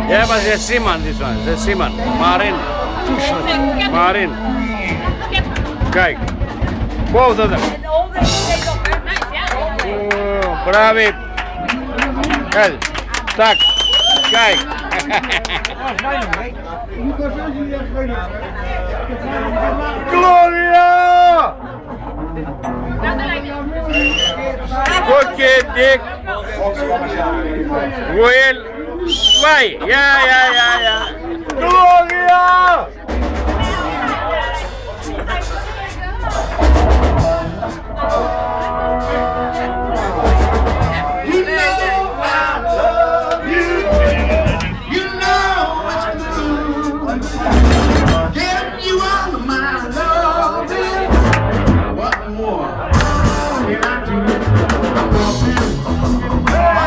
Yeah, but the seaman, this one, the seaman, marine, marine. Kijk, both of them. Oh, bravo. Kijk, tak, kijk. Gloria! Okay, Dick. Will. Bye. Yeah. Gloria! You know I love you. You know it's true. Give you all of my loving. What more can I do? I love you by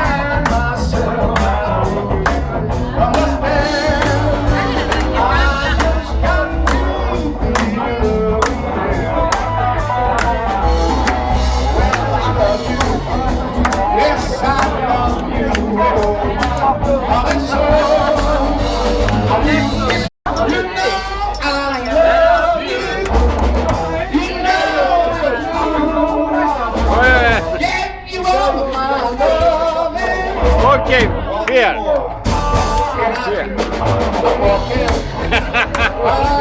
myself. I must yes, I love you. Oh, and so you know I love you. You know give you all of my loving. Okay, here. What more can I do?